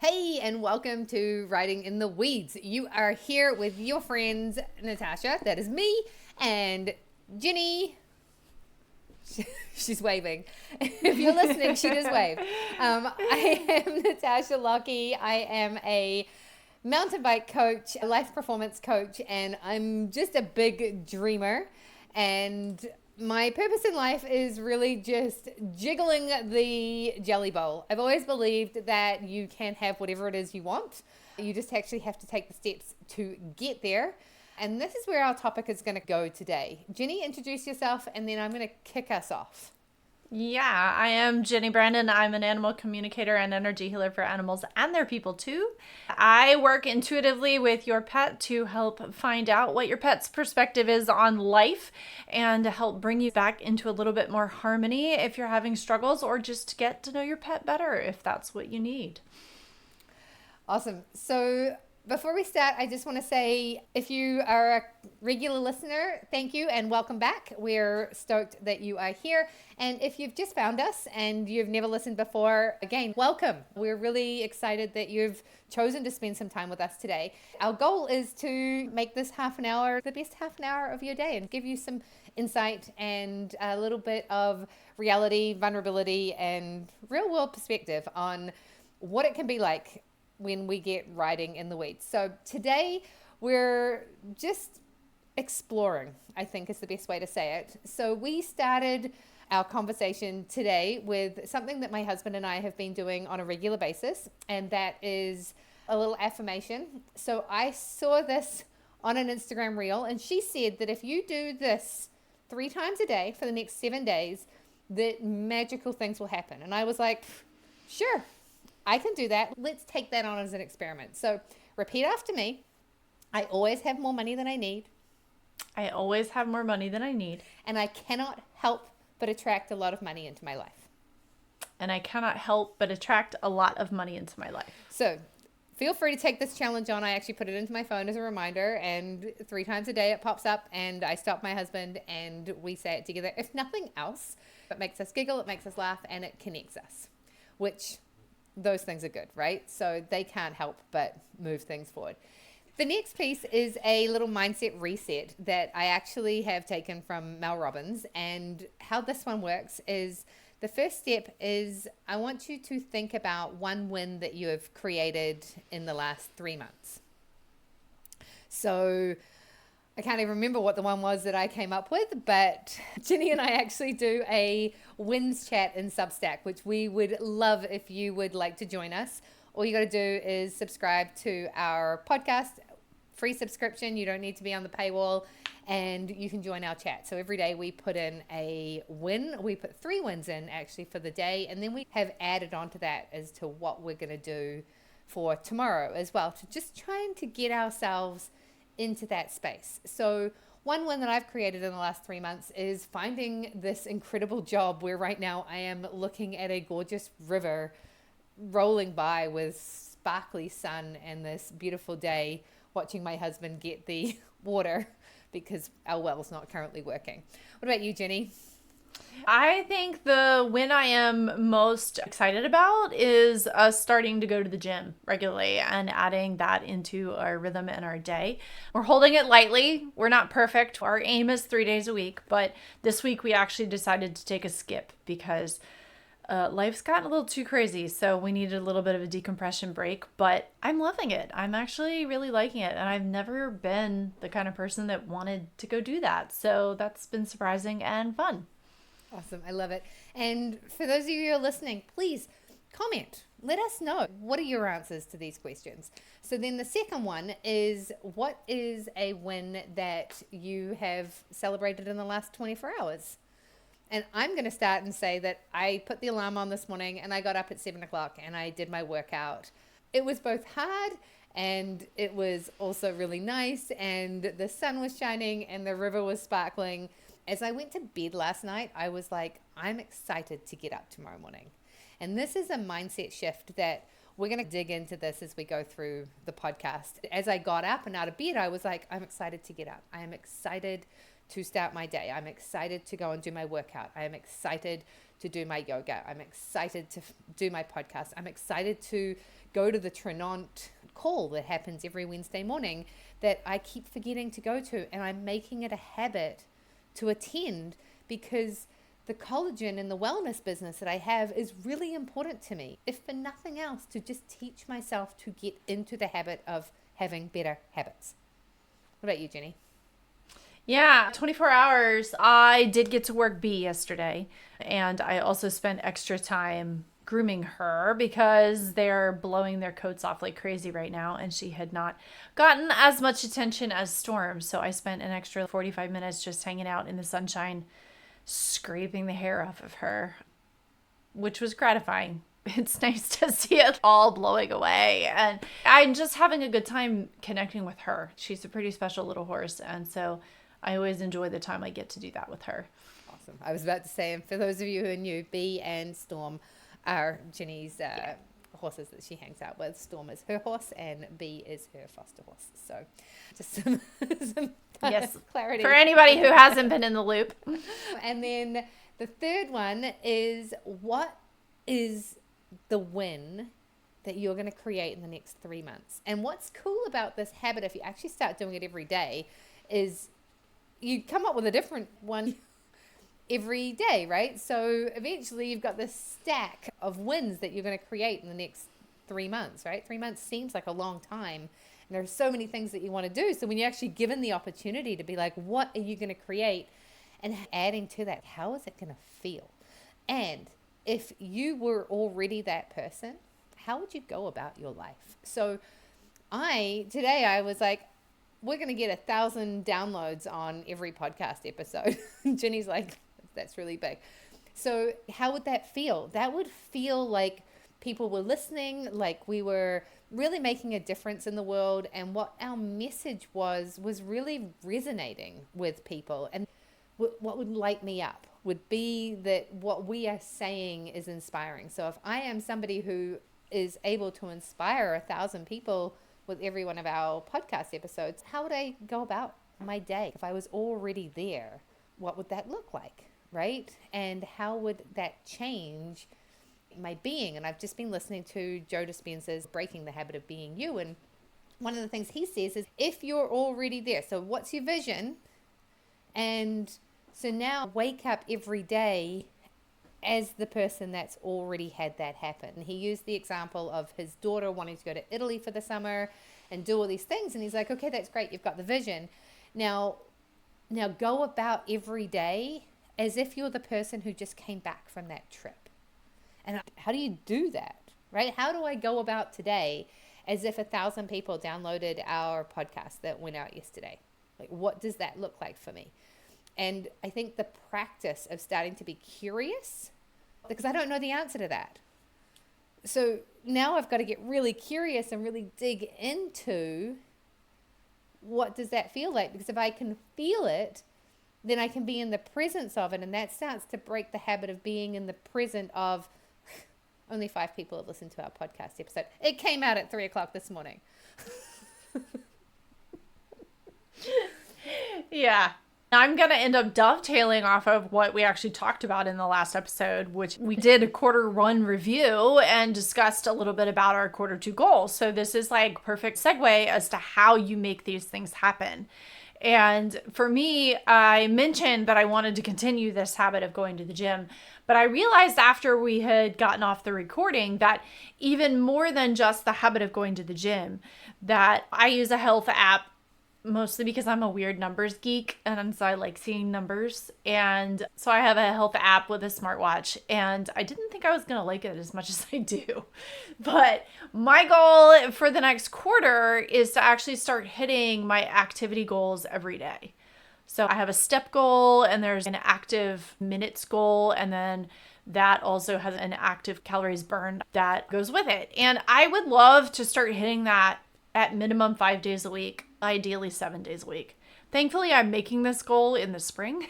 Hey, and welcome to Riding in the Weeds. You are here with your friends, Natasha, that is me, and Jenny. She's waving. If you're listening, she does wave. I am Natasha Lockie. I am a mountain bike coach, a life performance coach, and I'm just a big dreamer. And my purpose in life is really just jiggling the jelly bowl. I've always believed that you can have whatever it is you want. You just actually have to take the steps to get there. And this is where our topic is going to go today. Jenny, introduce yourself, and then I'm going to kick us off. Yeah, I am Jenny Brandon. I'm an animal communicator and energy healer for animals and their people too. I work intuitively with your pet to help find out what your pet's perspective is on life and to help bring you back into a little bit more harmony if you're having struggles, or just to get to know your pet better if that's what you need. Awesome. So before we start, I just want to say, if you are a regular listener, thank you and welcome back. We're stoked that you are here. And if you've just found us and you've never listened before, again, welcome. We're really excited that you've chosen to spend some time with us today. Our goal is to make this half an hour the best half an hour of your day and give you some insight and a little bit of reality, vulnerability, and real world perspective on what it can be like when we get riding in the weeds. So today we're just exploring, I think is the best way to say it. So we started our conversation today with something that my husband and I have been doing on a regular basis, and that is a little affirmation. So I saw this on an Instagram reel, and she said that if you do this 3 times a day for the next 7 days, that magical things will happen. And I was like, sure, I can do that. Let's take that on as an experiment. So repeat after me. I always have more money than I need. I always have more money than I need. And I cannot help but attract a lot of money into my life. And I cannot help but attract a lot of money into my life. So feel free to take this challenge on. I actually put it into my phone as a reminder, and 3 times a day it pops up, and I stop my husband and we say it together. If nothing else, it makes us giggle, it makes us laugh, and it connects us, which those things are good, right? So they can't help but move things forward. The next piece is a little mindset reset that I actually have taken from Mel Robbins. And how this one works is, the first step is, I want you to think about one win that you have created in the last 3 months. So I can't even remember what the one was that I came up with, but Jenny and I actually do a wins chat in Substack, which we would love if you would like to join us. All you got to do is subscribe to our podcast, free subscription. You don't need to be on the paywall, and you can join our chat. So every day we put in a win. We put 3 wins in actually for the day, and then we have added onto that as to what we're going to do for tomorrow as well, to just trying to get ourselves into that space. So one win that I've created in the last 3 months is finding this incredible job where right now I am looking at a gorgeous river rolling by with sparkly sun and this beautiful day, watching my husband get the water because our well's not currently working. What about you, Jenny? I think the win I am most excited about is us starting to go to the gym regularly and adding that into our rhythm and our day. We're holding it lightly. We're not perfect. Our aim is 3 days a week, but this week we actually decided to take a skip because life's gotten a little too crazy, so we needed a little bit of a decompression break, but I'm loving it. I'm actually really liking it, and I've never been the kind of person that wanted to go do that, so that's been surprising and fun. Awesome. I love it. And for those of you who are listening, please comment. Let us know, what are your answers to these questions? So then the second one is, what is a win that you have celebrated in the last 24 hours? And I'm going to start and say that I put the alarm on this morning and I got up at 7 o'clock and I did my workout. It was both hard and it was also really nice, and the sun was shining and the river was sparkling. As I went to bed last night, I was like, I'm excited to get up tomorrow morning. And this is a mindset shift that we're going to dig into this as we go through the podcast. As I got up and out of bed, I was like, I'm excited to get up. I am excited to start my day. I'm excited to go and do my workout. I am excited to do my yoga. I'm excited to do my podcast. I'm excited to go to the Trinont call that happens every Wednesday morning that I keep forgetting to go to. And I'm making it a habit to attend because the collagen and the wellness business that I have is really important to me, if for nothing else, to just teach myself to get into the habit of having better habits. What about you, Jenny? Yeah, 24 hours. I did get to work B yesterday, and I also spent extra time grooming her because they're blowing their coats off like crazy right now, and she had not gotten as much attention as Storm. So I spent an extra 45 minutes just hanging out in the sunshine, scraping the hair off of her, which was gratifying. It's nice to see it all blowing away. And I'm just having a good time connecting with her. She's a pretty special little horse. And so I always enjoy the time I get to do that with her. Awesome. I was about to say, and for those of you who are new, Bee and Storm are Jenny's horses that she hangs out with. Storm is her horse and Bee is her foster horse. So just some yes, clarity. For anybody who hasn't been in the loop. And then the third one is, what is the win that you're going to create in the next 3 months? And what's cool about this habit, if you actually start doing it every day, is you come up with a different one every day, right? So eventually you've got this stack of wins that you're going to create in the next 3 months, right? 3 months seems like a long time. And there's so many things that you want to do. So when you're actually given the opportunity to be like, what are you going to create? And adding to that, how is it going to feel? And if you were already that person, how would you go about your life? So today I was like, we're going to get 1,000 downloads on every podcast episode. Jenny's like, that's really big. So how would that feel? That would feel like people were listening, like we were really making a difference in the world. And what our message was really resonating with people. And what would light me up would be that what we are saying is inspiring. So if I am somebody who is able to inspire 1,000 people with every one of our podcast episodes, how would I go about my day? If I was already there, what would that look like, right? And how would that change my being? And I've just been listening to Joe Dispenza's Breaking the Habit of Being You. And one of the things he says is, if you're already there, so what's your vision? And so now wake up every day as the person that's already had that happen. And he used the example of his daughter wanting to go to Italy for the summer and do all these things. And he's like, okay, that's great. You've got the vision. Now go about every day as if you're the person who just came back from that trip. And how do you do that, right? How do I go about today as if 1,000 people downloaded our podcast that went out yesterday? Like, what does that look like for me? And I think the practice of starting to be curious, because I don't know the answer to that. So now I've got to get really curious and really dig into, what does that feel like? Because if I can feel it, then I can be in the presence of it. And that starts to break the habit of being in the present of, only 5 people have listened to our podcast episode. It came out at 3:00 this morning. Yeah. I'm going to end up dovetailing off of what we actually talked about in the last episode, which we did a Q1 review and discussed a little bit about our Q2 goals. So this is like perfect segue as to how you make these things happen. And for me, I mentioned that I wanted to continue this habit of going to the gym, but I realized after we had gotten off the recording that even more than just the habit of going to the gym, that I use a health app mostly because I'm a weird numbers geek and so I like seeing numbers. And so I have a health app with a smartwatch, and I didn't think I was going to like it as much as I do. But my goal for the next quarter is to actually start hitting my activity goals every day. So I have a step goal, and there's an active minutes goal, and then that also has an active calories burned that goes with it. And I would love to start hitting that at minimum 5 days a week, ideally 7 days a week. Thankfully, I'm making this goal in the spring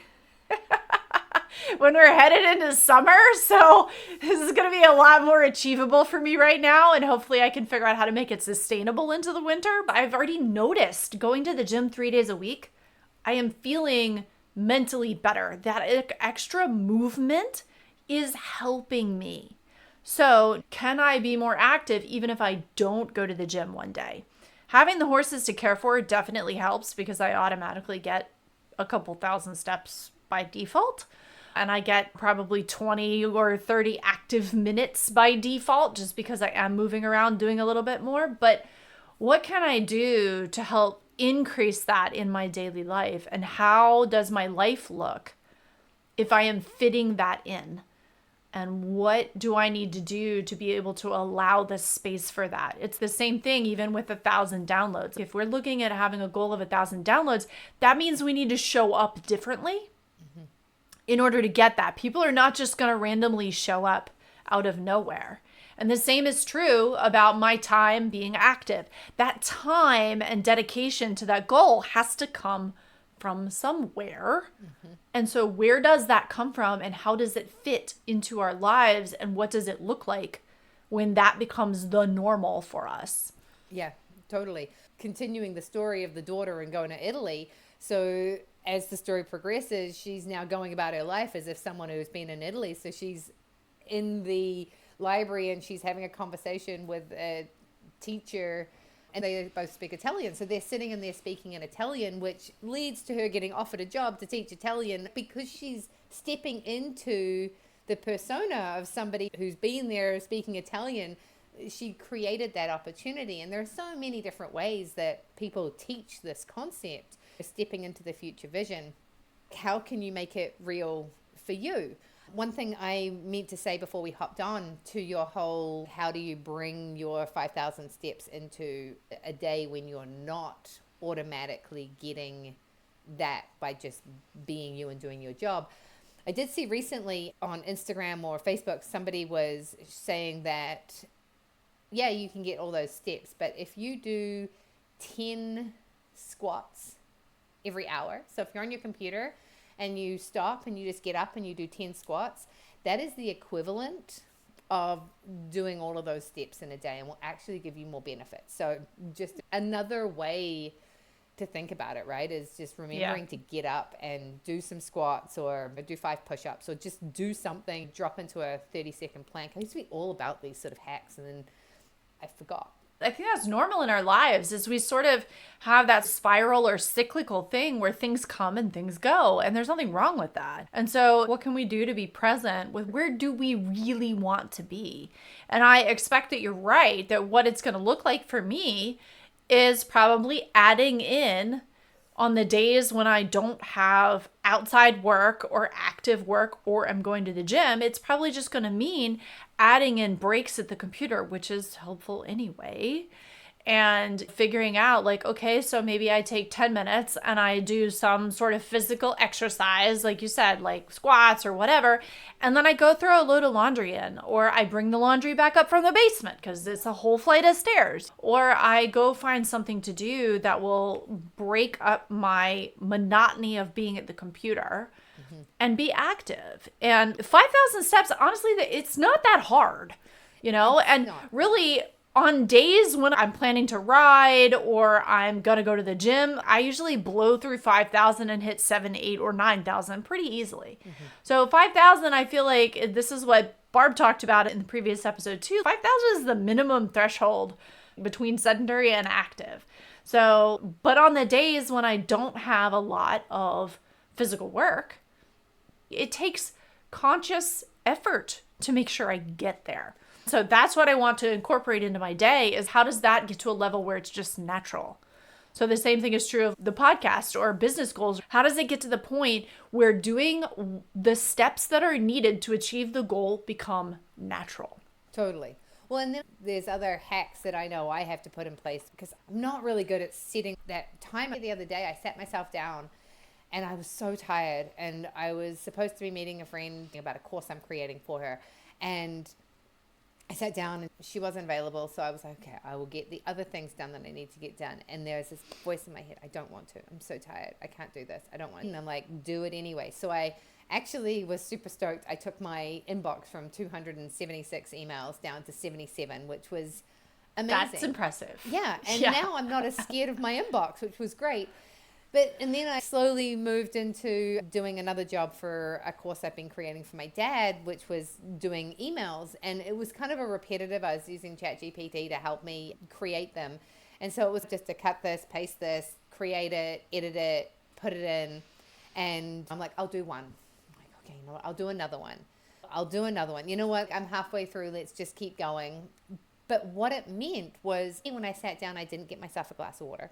when we're headed into summer. So this is going to be a lot more achievable for me right now. And hopefully I can figure out how to make it sustainable into the winter. But I've already noticed going to the gym 3 days a week, I am feeling mentally better. That extra movement is helping me. So, can I be more active even if I don't go to the gym one day? Having the horses to care for definitely helps because I automatically get a couple thousand steps by default. And I get probably 20 or 30 active minutes by default just because I am moving around doing a little bit more. But what can I do to help increase that in my daily life? And how does my life look if I am fitting that in? And what do I need to do to be able to allow the space for that? It's the same thing even with 1,000 downloads. If we're looking at having a goal of 1,000 downloads, that means we need to show up differently in order to get that. People are not just going to randomly show up out of nowhere. And the same is true about my time being active. That time and dedication to that goal has to come from somewhere. And so where does that come from and how does it fit into our lives and what does it look like when that becomes the normal for us? Yeah, totally. Continuing the story of the daughter and going to Italy. So as the story progresses, she's now going about her life as if someone who's been in Italy. So she's in the library and she's having a conversation with a teacher and they both speak Italian. So they're sitting in there speaking in Italian, which leads to her getting offered a job to teach Italian because she's stepping into the persona of somebody who's been there speaking Italian. She created that opportunity. And there are so many different ways that people teach this concept, stepping into the future vision. How can you make it real for you? One thing I meant to say before we hopped on to your whole, how do you bring your 5,000 steps into a day when you're not automatically getting that by just being you and doing your job? I did see recently on Instagram or Facebook, somebody was saying that, yeah, you can get all those steps, but if you do 10 squats every hour, so if you're on your computer and you stop and you just get up and you do 10 squats, that is the equivalent of doing all of those steps in a day and will actually give you more benefits. So just another way to think about it, right, is just remembering to get up and do some squats or do 5 push-ups or just do something, drop into a 30-second plank. I used to be all about these sort of hacks and then I forgot. I think that's normal in our lives is we sort of have that spiral or cyclical thing where things come and things go. And there's nothing wrong with that. And so what can we do to be present with where do we really want to be? And I expect that you're right, that what it's going to look like for me is probably adding in on the days when I don't have outside work or active work or I'm going to the gym. It's probably just going to mean adding in breaks at the computer, which is helpful anyway. And figuring out like, okay, so maybe I take 10 minutes and I do some sort of physical exercise, like you said, like squats or whatever. And then I go throw a load of laundry in, or I bring the laundry back up from the basement because it's a whole flight of stairs. Or I go find something to do that will break up my monotony of being at the computer and be active. And 5,000 steps, honestly, it's not that hard, you know, and really on days when I'm planning to ride or I'm going to go to the gym, I usually blow through 5,000 and hit 7, 8 or 9,000 pretty easily. So 5,000, I feel like this is what Barb talked about in the previous episode too. 5,000 is the minimum threshold between sedentary and active. So, but on the days when I don't have a lot of physical work, it takes conscious effort to make sure I get there. So that's what I want to incorporate into my day is how does that get to a level where it's just natural? So the same thing is true of the podcast or business goals. How does it get to the point where doing the steps that are needed to achieve the goal become natural? Totally. Well, and then there's other hacks that I know I have to put in place because I'm not really good at setting that time. The other day, I sat myself down and I was so tired and I was supposed to be meeting a friend about a course I'm creating for her. And I sat down and she wasn't available. So I was like, okay, I will get the other things done that I need to get done. And there's this voice in my head. I don't want to. I'm so tired. I can't do this. I don't want to. And I'm like, do it anyway. So I actually was super stoked. I took my inbox from 276 emails down to 77, which was amazing. That's impressive. Yeah. And now I'm not as scared of my inbox, which was great. And then I slowly moved into doing another job for a course I've been creating for my dad, which was doing emails. And it was kind of a repetitive. I was using ChatGPT to help me create them. And so it was just to cut this, paste this, create it, edit it, put it in. And I'm like, I'll do one. I'm like, okay, you know what? I'll do another one. I'll do another one. You know what? I'm halfway through. Let's just keep going. But what it meant was when I sat down, I didn't get myself a glass of water.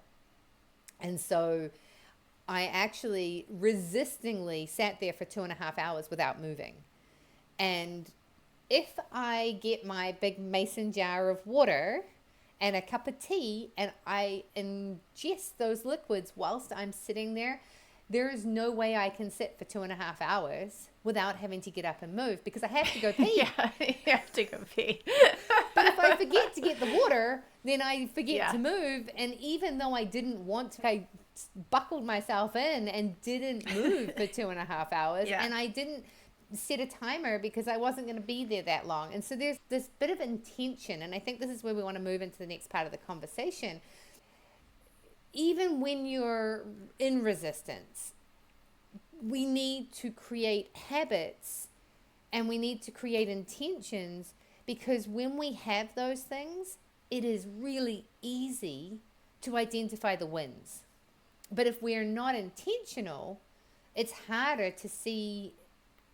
And so I actually resistingly sat there for 2.5 hours without moving. And if I get my big mason jar of water and a cup of tea and I ingest those liquids whilst I'm sitting there, there is no way I can sit for 2.5 hours without having to get up and move because I have to go pee. Yeah, you have to go pee. But if I forget to get the water, then I forget to move. And even though I didn't want to, I buckled myself in and didn't move for 2.5 hours. Yeah. And I didn't set a timer because I wasn't going to be there that long. And so there's this bit of intention. And I think this is where we want to move into the next part of the conversation. Even when you're in resistance, we need to create habits and we need to create intentions, because when we have those things, it is really easy to identify the wins. But if we're not intentional, it's harder to see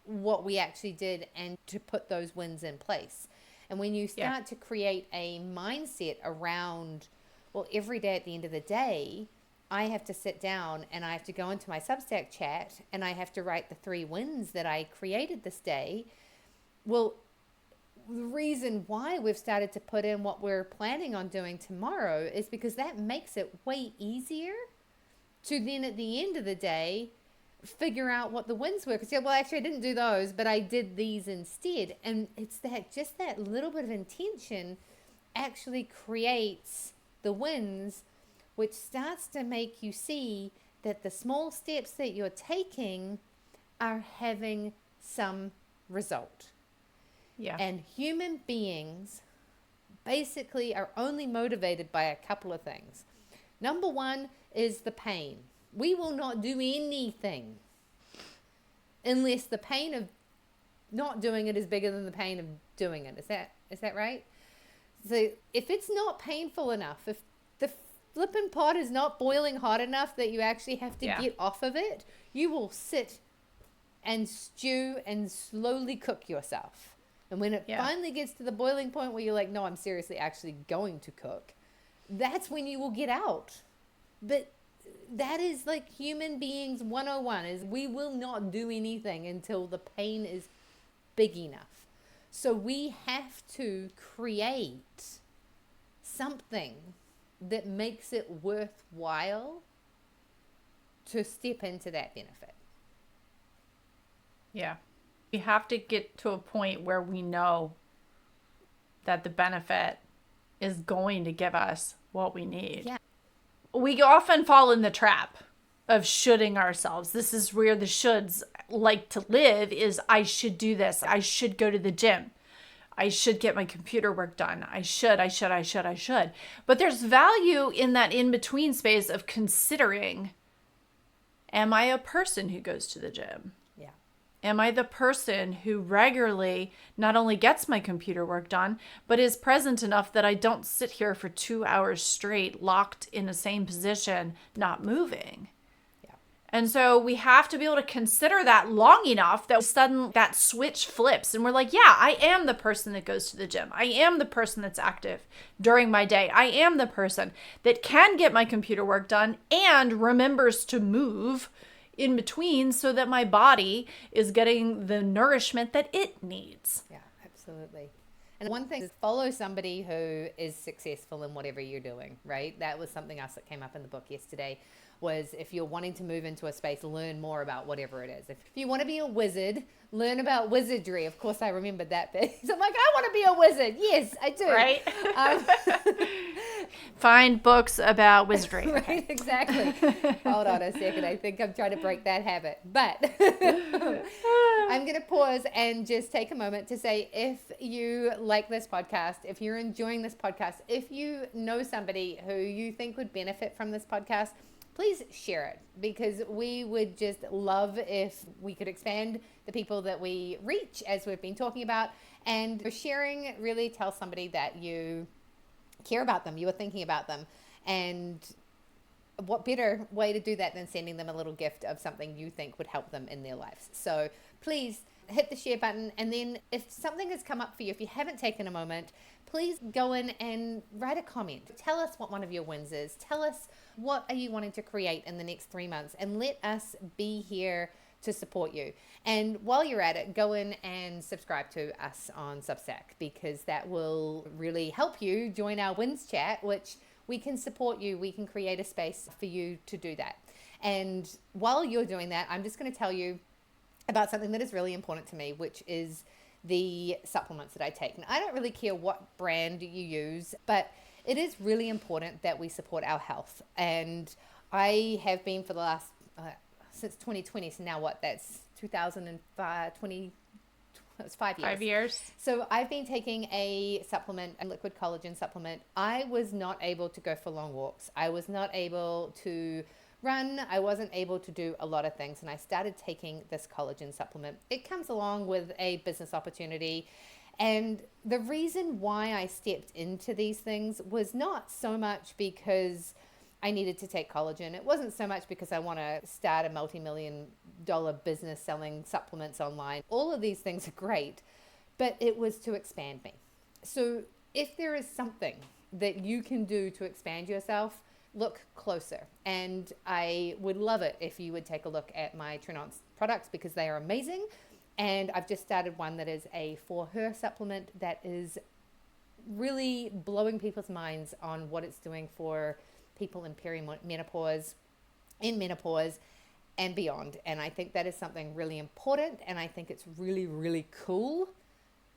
what we actually did and to put those wins in place. And when you start to create a mindset around, well, every day at the end of the day, I have to sit down and I have to go into my Substack chat and I have to write the 3 wins that I created this day. Well, the reason why we've started to put in what we're planning on doing tomorrow is because that makes it way easier to then at the end of the day figure out what the wins were. Because, well, actually I didn't do those, but I did these instead. And it's that just that little bit of intention actually creates the wins, which starts to make you see that the small steps that you're taking are having some result. Yeah. And human beings basically are only motivated by a couple of things. Number one is the pain. We will not do anything unless the pain of not doing it is bigger than the pain of doing it. Is that right? So if it's not painful enough, if the flippin' pot is not boiling hot enough that you actually have to get off of it, you will sit and stew and slowly cook yourself. And when it finally gets to the boiling point where you're like, no, I'm seriously actually going to cook, that's when you will get out. But that is like human beings 101, is we will not do anything until the pain is big enough. So we have to create something that makes it worthwhile to step into that benefit. Yeah. We have to get to a point where we know that the benefit is going to give us what we need. Yeah. We often fall in the trap of shoulding ourselves. This is where the shoulds like to live, is I should do this. I should go to the gym. I should get my computer work done. I should. But there's value in that in-between space of considering, am I a person who goes to the gym? Yeah. Am I the person who regularly not only gets my computer work done, but is present enough that I don't sit here for 2 hours straight, locked in the same position, not moving? And so we have to be able to consider that long enough that suddenly that switch flips and we're like, yeah, I am the person that goes to the gym. I am the person that's active during my day. I am the person that can get my computer work done and remembers to move in between so that my body is getting the nourishment that it needs. Yeah, absolutely. And one thing is follow somebody who is successful in whatever you're doing, right? That was something else that came up in the book yesterday. Was if you're wanting to move into a space, learn more about whatever it is. If you want to be a wizard, learn about wizardry. Of course, I remembered that bit. So I'm like, I want to be a wizard. Yes, I do. Right? Find books about wizardry. Right, okay. Exactly. Hold on a second. I think I'm trying to break that habit. But I'm going to pause and just take a moment to say, if you like this podcast, if you're enjoying this podcast, if you know somebody who you think would benefit from this podcast, please share it, because we would just love if we could expand the people that we reach, as we've been talking about. And sharing really tells somebody that you care about them, you are thinking about them. And what better way to do that than sending them a little gift of something you think would help them in their lives? So please hit the share button. And then if something has come up for you, if you haven't taken a moment, please go in and write a comment. Tell us what one of your wins is. Tell us what are you wanting to create in the next 3 months, and let us be here to support you. And while you're at it, go in and subscribe to us on Substack, because that will really help you join our wins chat, which we can support you. We can create a space for you to do that. And while you're doing that, I'm just going to tell you about something that is really important to me, which is the supplements that I take. And I don't really care what brand you use, but it is really important that we support our health. And I have been for the last, since 2020, so now what, that's 2005, it's 5 years. 5 years. So I've been taking a supplement, a liquid collagen supplement. I was not able to go for long walks. I was not able to run. I wasn't able to do a lot of things. And I started taking this collagen supplement. It comes along with a business opportunity. And the reason why I stepped into these things was not so much because I needed to take collagen. It wasn't so much because I want to start a multi-million-dollar business selling supplements online. All of these things are great, but it was to expand me. So if there is something that you can do to expand yourself, look closer. And I would love it if you would take a look at my Trinance products, because they are amazing. And I've just started one that is a For Her supplement that is really blowing people's minds on what it's doing for people in perimenopause, in menopause, and beyond. And I think that is something really important. And I think it's really, really cool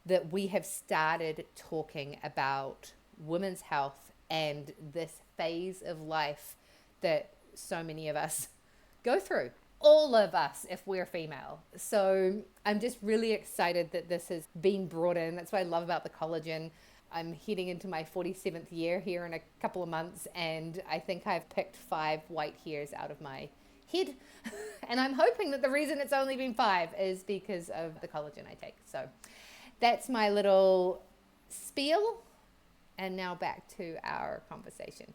that we have started talking about women's health and this phase of life that so many of us go through. All of us, if we're female. So I'm just really excited that this has been brought in. That's what I love about the collagen. I'm heading into my 47th year here in a couple of months, and I think I've picked 5 white hairs out of my head. And I'm hoping that the reason it's only been 5 is because of the collagen I take. So that's my little spiel. And now back to our conversation.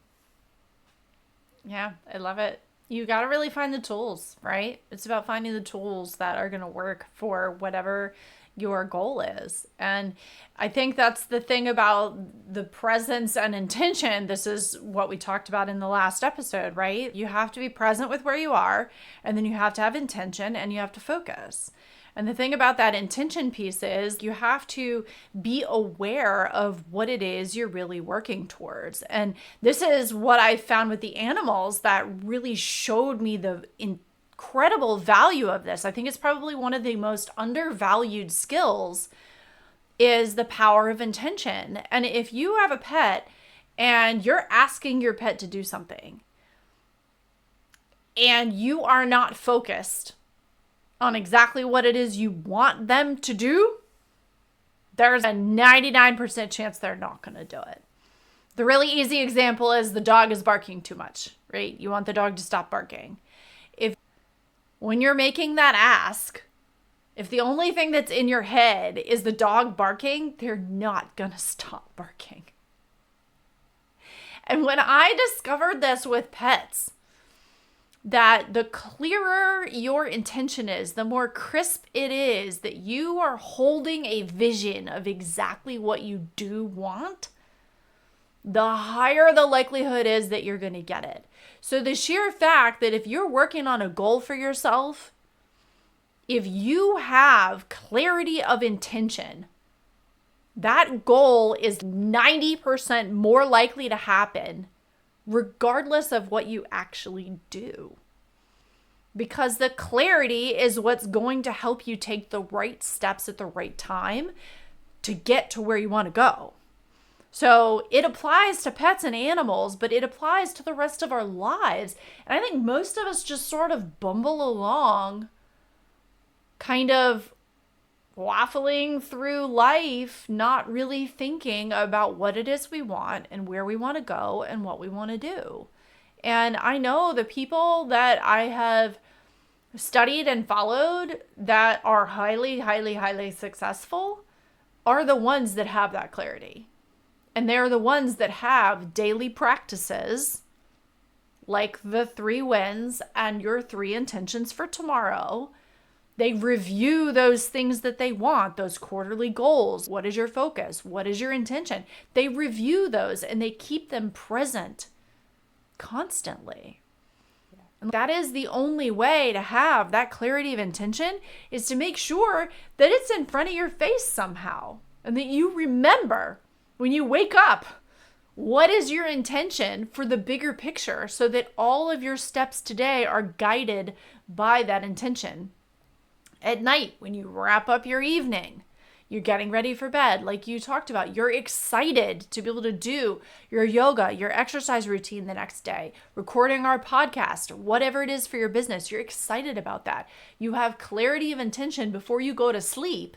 Yeah, I love it. You got to really find the tools, right? It's about finding the tools that are going to work for whatever your goal is. And I think that's the thing about the presence and intention. This is what we talked about in the last episode, right? You have to be present with where you are, and then you have to have intention, and you have to focus. And the thing about that intention piece is you have to be aware of what it is you're really working towards. And this is what I found with the animals that really showed me the incredible value of this. I think it's probably one of the most undervalued skills is the power of intention. And if you have a pet and you're asking your pet to do something and you are not focused on exactly what it is you want them to do, there's a 99% chance they're not going to do it. The really easy example is the dog is barking too much, right? You want the dog to stop barking. When you're making that ask, if the only thing that's in your head is the dog barking, they're not going to stop barking. And when I discovered this with pets, that the clearer your intention is, the more crisp it is that you are holding a vision of exactly what you do want, the higher the likelihood is that you're going to get it. So the sheer fact that if you're working on a goal for yourself, if you have clarity of intention, that goal is 90% more likely to happen regardless of what you actually do. Because the clarity is what's going to help you take the right steps at the right time to get to where you want to go. So it applies to pets and animals, but it applies to the rest of our lives. And I think most of us just sort of bumble along, kind of waffling through life, not really thinking about what it is we want and where we want to go and what we want to do. And I know the people that I have studied and followed that are highly, highly, highly successful are the ones that have that clarity. And they're the ones that have daily practices like the 3 wins and your 3 intentions for tomorrow. They review those things that they want, those quarterly goals. What is your focus? What is your intention? They review those and they keep them present constantly. And that is the only way to have that clarity of intention, is to make sure that it's in front of your face somehow and that you remember when you wake up, what is your intention for the bigger picture, so that all of your steps today are guided by that intention. At night, when you wrap up your evening, you're getting ready for bed, like you talked about, you're excited to be able to do your yoga, your exercise routine the next day, recording our podcast, whatever it is for your business. You're excited about that. You have clarity of intention before you go to sleep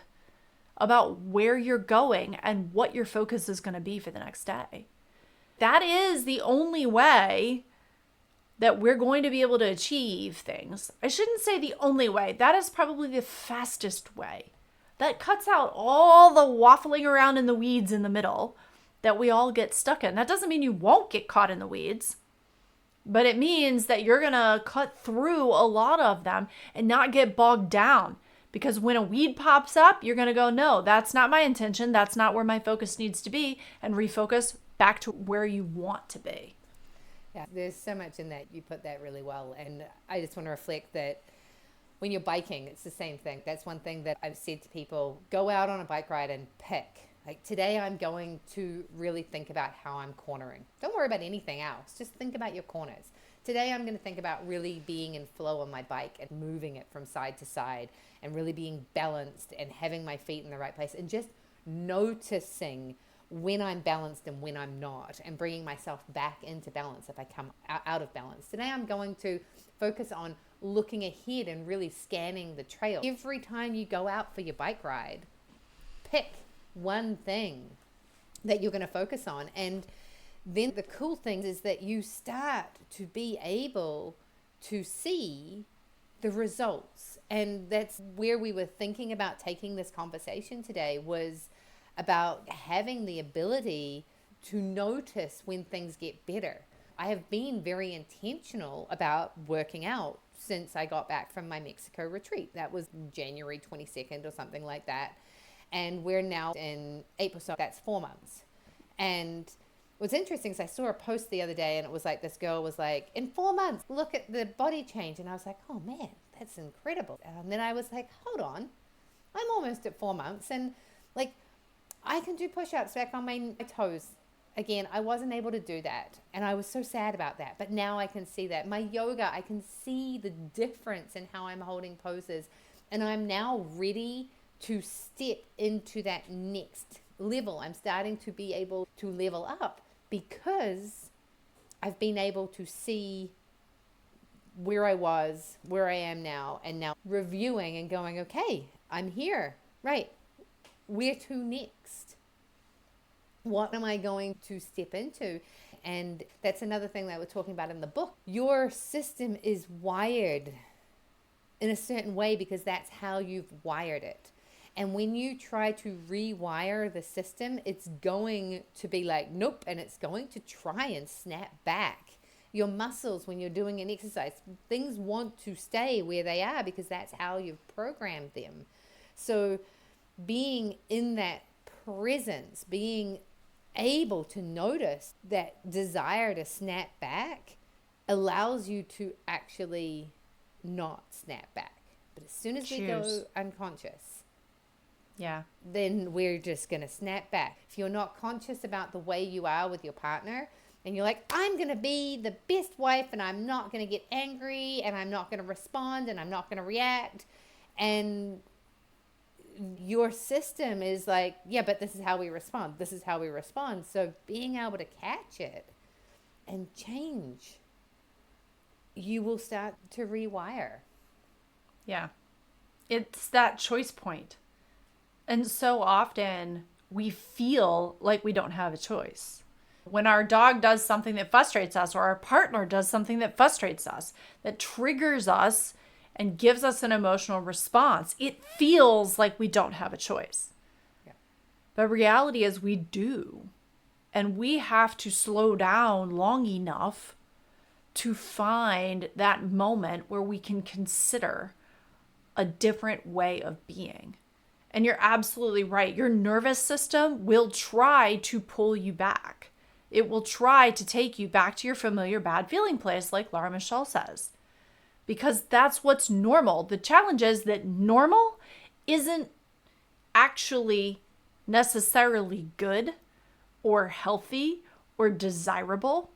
about where you're going and what your focus is going to be for the next day. That is the only way that we're going to be able to achieve things. I shouldn't say the only way. That is probably the fastest way. That cuts out all the waffling around in the weeds in the middle that we all get stuck in. That doesn't mean you won't get caught in the weeds, but it means that you're going to cut through a lot of them and not get bogged down. Because when a weed pops up, you're going to go, no, that's not my intention. That's not where my focus needs to be, and refocus back to where you want to be. Yeah, there's so much in that. You put that really well. And I just want to reflect that when you're biking, it's the same thing. That's one thing that I've said to people: go out on a bike ride and pick. Like, today I'm going to really think about how I'm cornering. Don't worry about anything else. Just think about your corners. Today I'm going to think about really being in flow on my bike and moving it from side to side and really being balanced and having my feet in the right place and just noticing when I'm balanced and when I'm not, and bringing myself back into balance if I come out of balance. Today I'm going to focus on looking ahead and really scanning the trail. Every time you go out for your bike ride, pick one thing that you're going to focus on. And then the cool thing is that you start to be able to see the results. And that's where we were thinking about taking this conversation today, was about having the ability to notice when things get better. I have been very intentional about working out since I got back from my Mexico retreat. That was January 22nd or something like that. And we're now in April, so that's 4 months. And what's interesting is I saw a post the other day, and it was like, this girl was like, in 4 months, look at the body change. And I was like, oh man, that's incredible. And then I was like, hold on, I'm almost at 4 months. And like, I can do push-ups back on my toes. Again, I wasn't able to do that. And I was so sad about that. But now I can see that. My yoga, I can see the difference in how I'm holding poses. And I'm now ready to step into that next level. I'm starting to be able to level up because I've been able to see where I was, where I am now, and now reviewing and going, okay, I'm here. Right. Where to next? What am I going to step into? And that's another thing that we're talking about in the book. Your system is wired in a certain way because that's how you've wired it. And when you try to rewire the system, it's going to be like, nope, and it's going to try and snap back. Your muscles, when you're doing an exercise, things want to stay where they are because that's how you've programmed them. So being in that presence, being able to notice that desire to snap back allows you to actually not snap back. But as soon as we go unconscious, then we're just going to snap back. If you're not conscious about the way you are with your partner, and you're like, I'm going to be the best wife, and I'm not going to get angry, and I'm not going to respond, and I'm not going to react, and your system is like, yeah, but this is how we respond. This is how we respond. So being able to catch it and change, you will start to rewire. Yeah. It's that choice point. And so often we feel like we don't have a choice. When our dog does something that frustrates us, or our partner does something that frustrates us, that triggers us and gives us an emotional response, it feels like we don't have a choice. Yeah. But reality is we do. And we have to slow down long enough to find that moment where we can consider a different way of being. And you're absolutely right. Your nervous system will try to pull you back. It will try to take you back to your familiar bad feeling place, like Laura Michelle says, because that's what's normal. The challenge is that normal isn't actually necessarily good or healthy or desirable.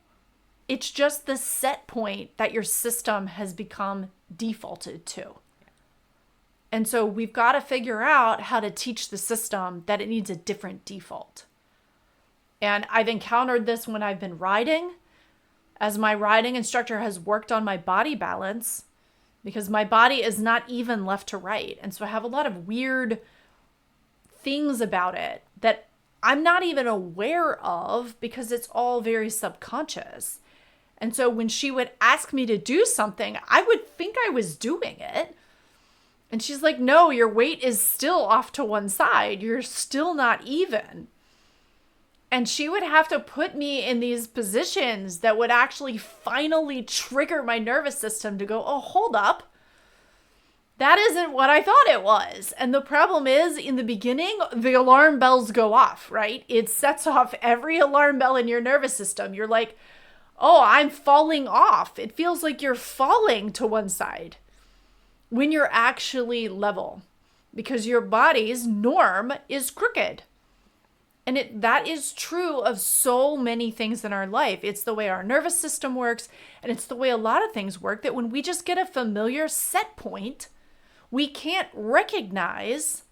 It's just the set point that your system has become defaulted to. And so we've got to figure out how to teach the system that it needs a different default. And I've encountered this when I've been riding, as my riding instructor has worked on my body balance, because my body is not even left to right. And so I have a lot of weird things about it that I'm not even aware of because it's all very subconscious. And so when she would ask me to do something, I would think I was doing it. And she's like, no, your weight is still off to one side. You're still not even. And she would have to put me in these positions that would actually finally trigger my nervous system to go, oh, hold up. That isn't what I thought it was. And the problem is, in the beginning, the alarm bells go off, right? It sets off every alarm bell in your nervous system. You're like, oh, I'm falling off. It feels like you're falling to one side when you're actually level, because your body's norm is crooked. And that is true of so many things in our life. It's the way our nervous system works, and it's the way a lot of things work, that when we just get a familiar set point, we can't recognize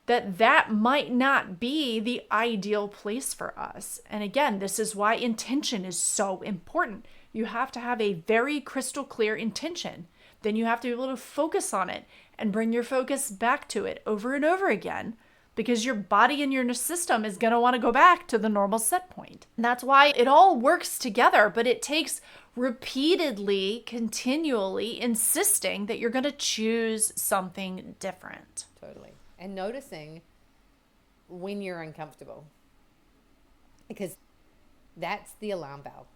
that that might not be the ideal place for us. And again, this is why intention is so important. You have to have a very crystal clear intention. Then you have to be able to focus on it and bring your focus back to it over and over again, because your body and your system is going to want to go back to the normal set point. And that's why it all works together, but it takes repeatedly, continually insisting that you're going to choose something different. Totally. And noticing when you're uncomfortable, because that's the alarm bell.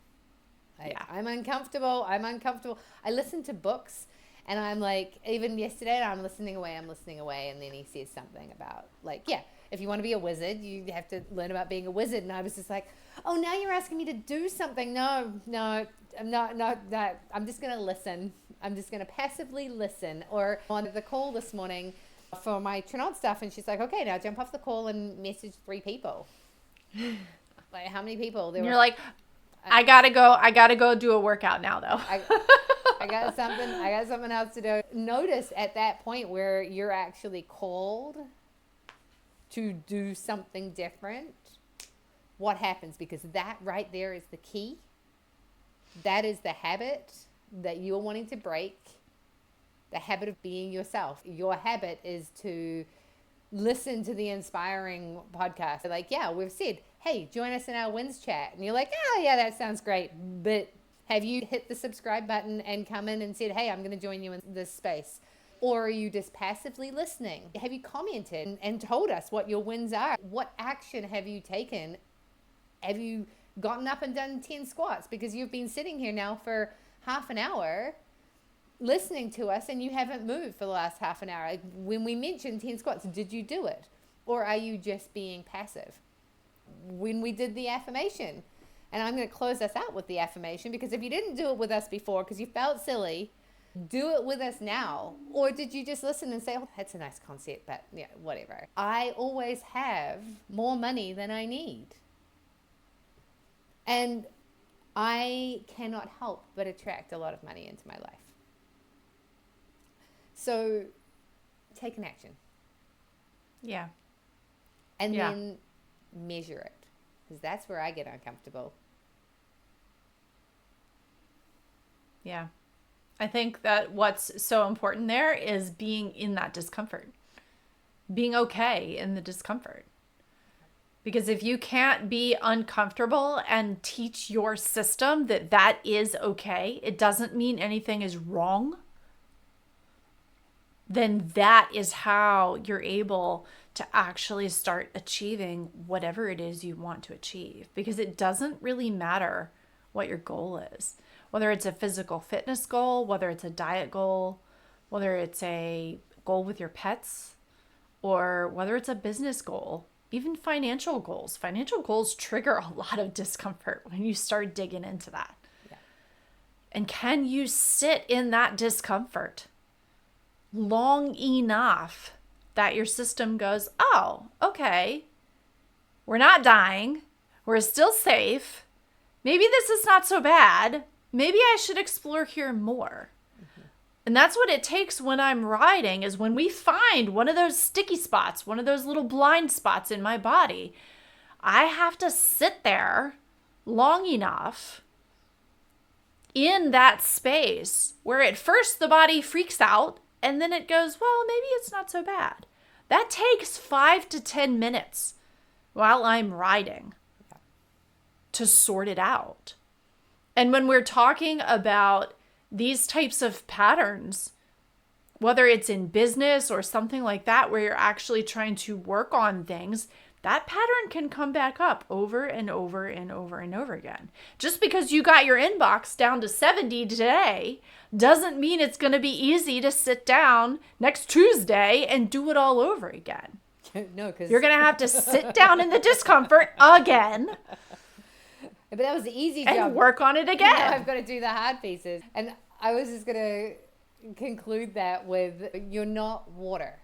I'm uncomfortable. I listen to books, and I'm like, even yesterday, I'm listening away. And then he says something about, like, yeah, if you want to be a wizard, you have to learn about being a wizard. And I was just like, oh, now you're asking me to do something. No, I'm not. I'm just going to listen. I'm just going to passively listen. Or on the call this morning for my Trinod stuff, and she's like, okay, now jump off the call and message 3 people. Like, how many people? You're like, I gotta go do a workout now, though. I got something else to do. Notice at that point where you're actually called to do something different, what happens? Because that right there is the key. That is the habit that you're wanting to break. The habit of being yourself. Your habit is to listen to the inspiring podcast. Like, yeah, we've said, hey, join us in our wins chat. And you're like, oh, yeah, that sounds great. But have you hit the subscribe button and come in and said, hey, I'm going to join you in this space? Or are you just passively listening? Have you commented and told us what your wins are? What action have you taken? Have you gotten up and done 10 squats? Because you've been sitting here now for half an hour listening to us and you haven't moved for the last half an hour. Like, when we mentioned 10 squats, did you do it? Or are you just being passive? When we did the affirmation, and I'm going to close us out with the affirmation, because if you didn't do it with us before because you felt silly, do it with us now. Or did you just listen and say, oh, that's a nice concept, but yeah, whatever. I always have more money than I need. And I cannot help but attract a lot of money into my life. So take an action. Yeah. And then measure it, because that's where I get uncomfortable. Yeah. I think that what's so important there is being in that discomfort, being okay in the discomfort. Because if you can't be uncomfortable and teach your system that that is okay, it doesn't mean anything is wrong, then that is how you're able to actually start achieving whatever it is you want to achieve. Because it doesn't really matter what your goal is, whether it's a physical fitness goal, whether it's a diet goal, whether it's a goal with your pets, or whether it's a business goal. Even financial goals. Financial goals trigger a lot of discomfort when you start digging into that. Yeah. And can you sit in that discomfort long enough that your system goes, oh, okay, we're not dying. We're still safe. Maybe this is not so bad. Maybe I should explore here more. And that's what it takes when I'm riding, is when we find one of those sticky spots, one of those little blind spots in my body, I have to sit there long enough in that space where at first the body freaks out and then it goes, well, maybe it's not so bad. That takes 5 to 10 minutes while I'm riding to sort it out. And when we're talking about these types of patterns, whether it's in business or something like that, where you're actually trying to work on things, that pattern can come back up over and over and over and over again. Just because you got your inbox down to 70 today doesn't mean it's going to be easy to sit down next Tuesday and do it all over again. No, because you're going to have to sit down in the discomfort again. But that was the easy job. And work on it again. Now I've got to do the hard pieces. And I was just going to conclude that with, you're not water.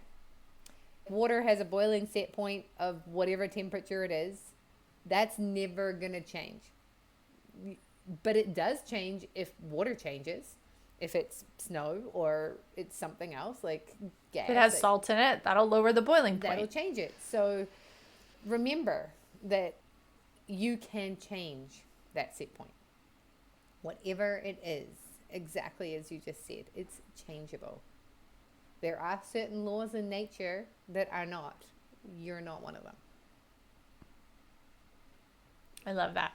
Water has a boiling set point of whatever temperature it is. That's never going to change. But it does change if water changes. If it's snow or it's something else like gas. If it has salt in it, that'll lower the boiling point. That'll change it. So remember that you can change that set point. Whatever it is, exactly as you just said, it's changeable. There are certain laws in nature that are not. You're not one of them. I love that.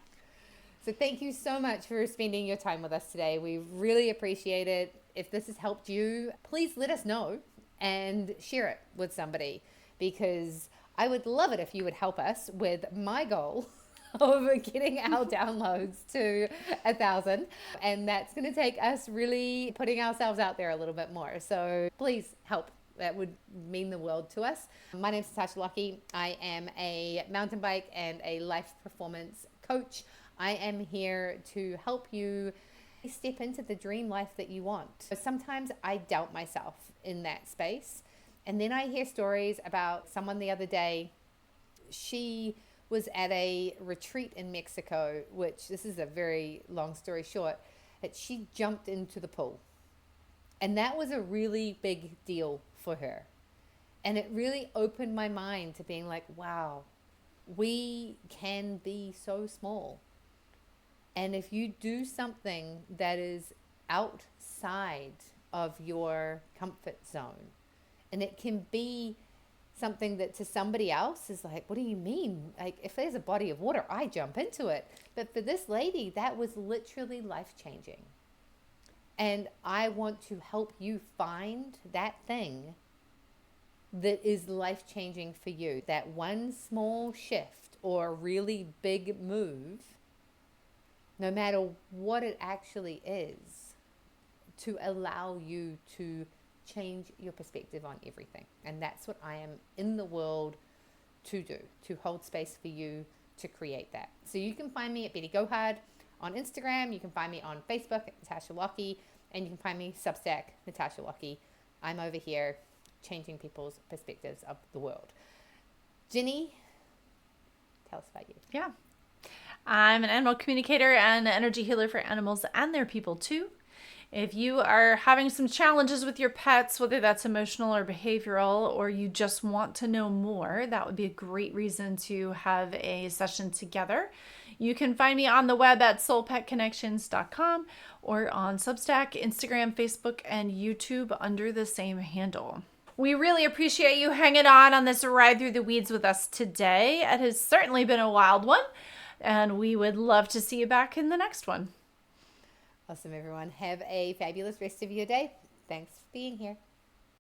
So thank you so much for spending your time with us today. We really appreciate it. If this has helped you, please let us know and share it with somebody, because I would love it if you would help us with my goal of getting our downloads to 1,000, and that's going to take us really putting ourselves out there a little bit more. So please help. That would mean the world to us. My name is Natasha Lockie. I am a mountain bike and a life performance coach. I am here to help you step into the dream life that you want. Sometimes I doubt myself in that space, and then I hear stories about someone the other day. She was at a retreat in Mexico, which, this is a very long story short, that she jumped into the pool. And that was a really big deal for her. And it really opened my mind to being like, wow, we can be so small. And if you do something that is outside of your comfort zone, and it can be something that to somebody else is like, what do you mean? Like, if there's a body of water, I jump into it. But for this lady, that was literally life-changing. And I want to help you find that thing that is life-changing for you. That one small shift or really big move, no matter what it actually is, to allow you to change your perspective on everything. And that's what I am in the world to do, to hold space for you to create that. So you can find me at Betty Gohard on Instagram. You can find me on Facebook at Natasha Lockie, and you can find me Substack, Natasha Lockie. I'm over here changing people's perspectives of the world. Jenny, tell us about you. Yeah. I'm an animal communicator and an energy healer for animals and their people too. If you are having some challenges with your pets, whether that's emotional or behavioral, or you just want to know more, that would be a great reason to have a session together. You can find me on the web at soulpetconnections.com or on Substack, Instagram, Facebook, and YouTube under the same handle. We really appreciate you hanging on this ride through the weeds with us today. It has certainly been a wild one, and we would love to see you back in the next one. Awesome, everyone. Have a fabulous rest of your day. Thanks for being here.